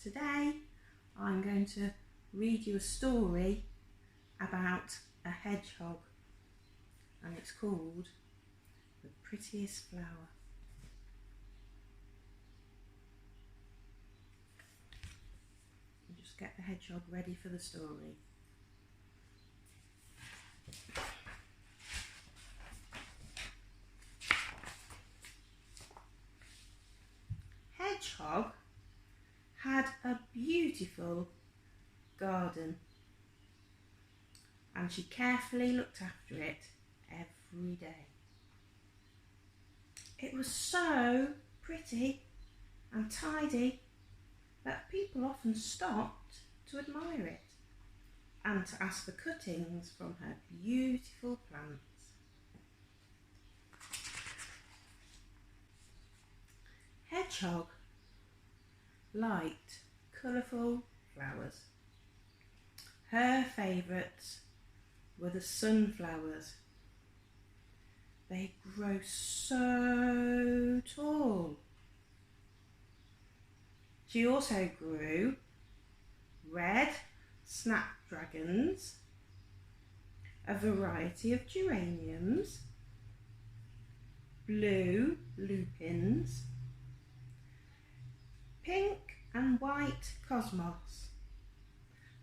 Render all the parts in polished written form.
Today I'm going to read you a story about a hedgehog, and it's called The Prettiest Flower. I'll just get the hedgehog ready for the story. Hedgehog had a beautiful garden, and she carefully looked after it every day. It was so pretty and tidy that people often stopped to admire it and to ask for cuttings from her beautiful plants. Hedgehog liked colourful flowers. Her favourites were the sunflowers. They grow so tall. She also grew red snapdragons, a variety of geraniums, blue lupins, pink and white cosmos,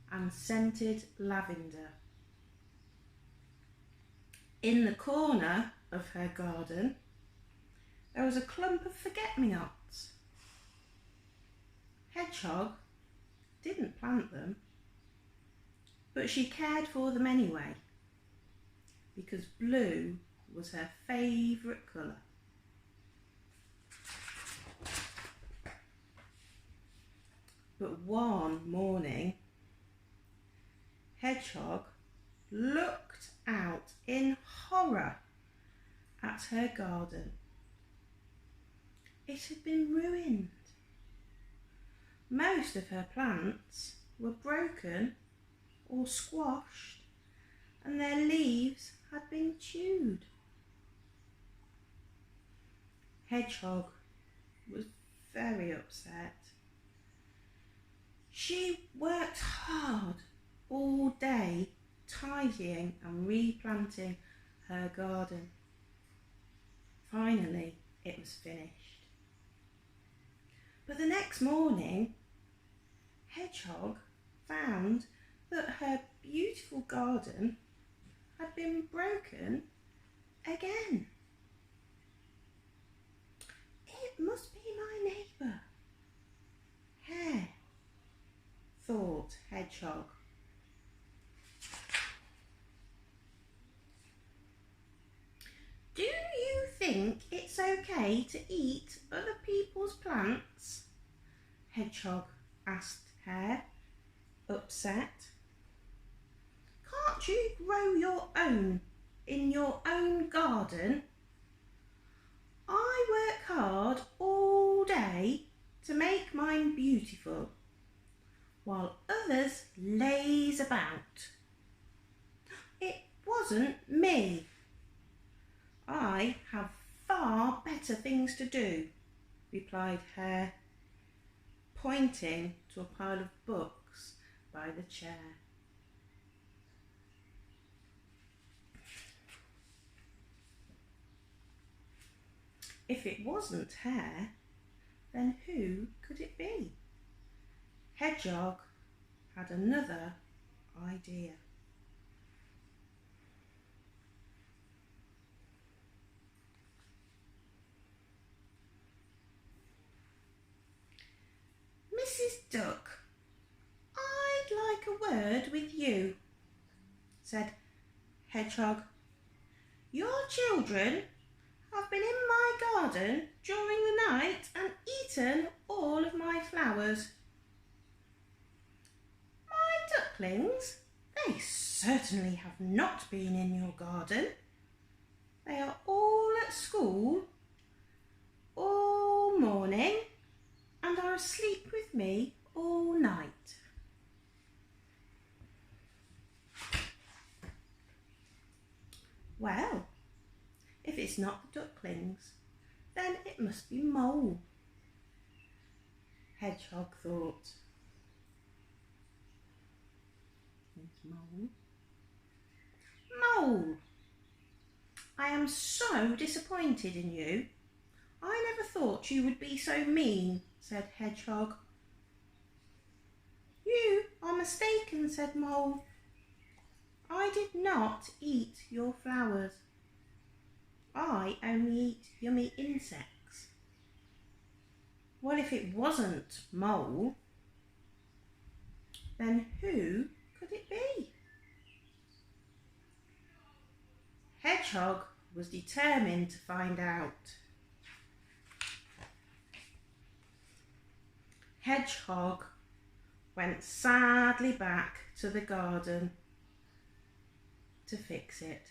and scented lavender. In the corner of her garden there was a clump of forget-me-nots. Hedgehog didn't plant them, but she cared for them anyway, because blue was her favourite colour. But one morning, Hedgehog looked out in horror at her garden. It had been ruined. Most of her plants were broken or squashed, and their leaves had been chewed. Hedgehog was very upset. She worked hard all day tidying and replanting her garden. Finally, it was finished. But the next morning, Hedgehog found that her beautiful garden had been broken again. It must be my neighbour, Hare, thought Hedgehog. Do you think it's okay to eat other people's plants? Hedgehog asked Hare, upset. Can't you grow your own in your own garden? I work hard all day to make mine beautiful, while others laze about. It wasn't me. I have far better things to do, replied Hare, pointing to a pile of books by the chair. If it wasn't Hare, then who could it be? Hedgehog had another idea. Mrs. Duck, I'd like a word with you, said Hedgehog. Your children have been in my garden during the night and eaten all of my flowers. My ducklings, they certainly have not been in your garden. They are all at school all morning and are asleep with me all night. Well, if it's not the ducklings, then it must be Mole, Hedgehog thought. Miss Mole. Mole, I am so disappointed in you. I never thought you would be so mean, said Hedgehog. You are mistaken, said Mole. I did not eat your flowers. I only eat yummy insects. Well, if it wasn't Mole, then who could it be? Hedgehog was determined to find out. Hedgehog went sadly back to the garden to fix it.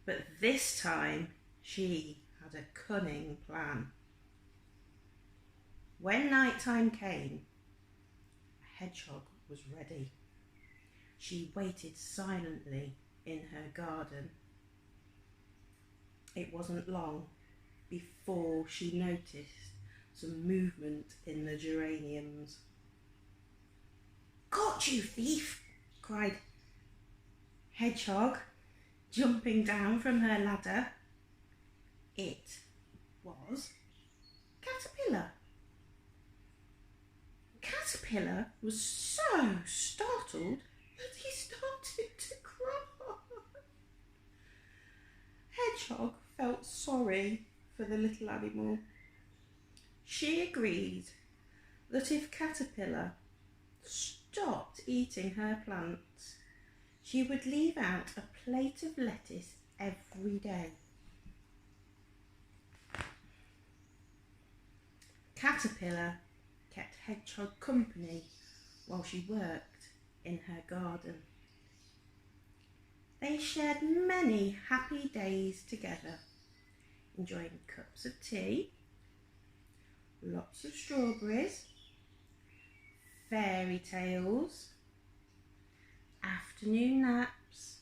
But this time she had a cunning plan. When night time came, Hedgehog was ready. She waited silently in her garden. It wasn't long before she noticed some movement in the geraniums. "Caught you, thief!" cried Hedgehog, jumping down from her ladder. It was Caterpillar. Caterpillar was so startled that he started to cry. Hedgehog felt sorry for the little animal. She agreed that if Caterpillar stopped eating her plants, she would leave out a plate of lettuce every day. Caterpillar kept Hedgehog company while she worked in her garden. They shared many happy days together, enjoying cups of tea, lots of strawberries, fairy tales, afternoon naps,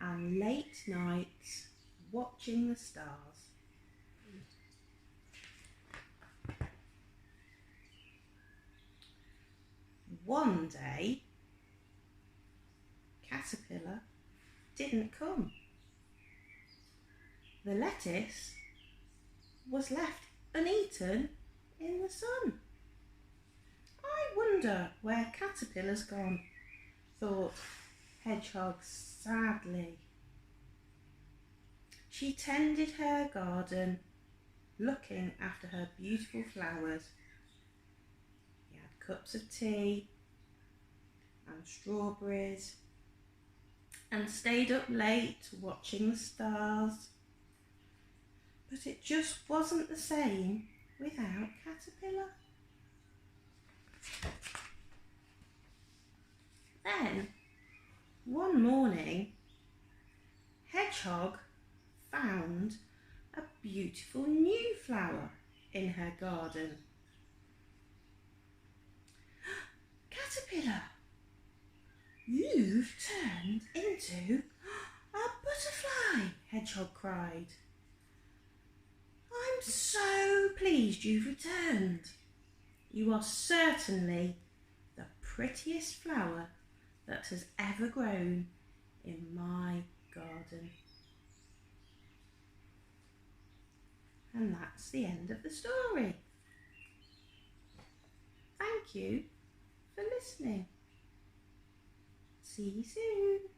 and late nights watching the stars. One day, Caterpillar didn't come. The lettuce was left uneaten in the sun. I wonder where Caterpillar's gone, thought Hedgehog sadly. She tended her garden, looking after her beautiful flowers. She had cups of tea and strawberries and stayed up late watching the stars. But it just wasn't the same without Caterpillar. Then, one morning, Hedgehog found a beautiful new flower in her garden. "Caterpillar, you've turned into a butterfly," Hedgehog cried. "I'm so pleased you've returned. You are certainly the prettiest flower that has ever grown in my garden." And that's the end of the story. Thank you for listening. See you soon.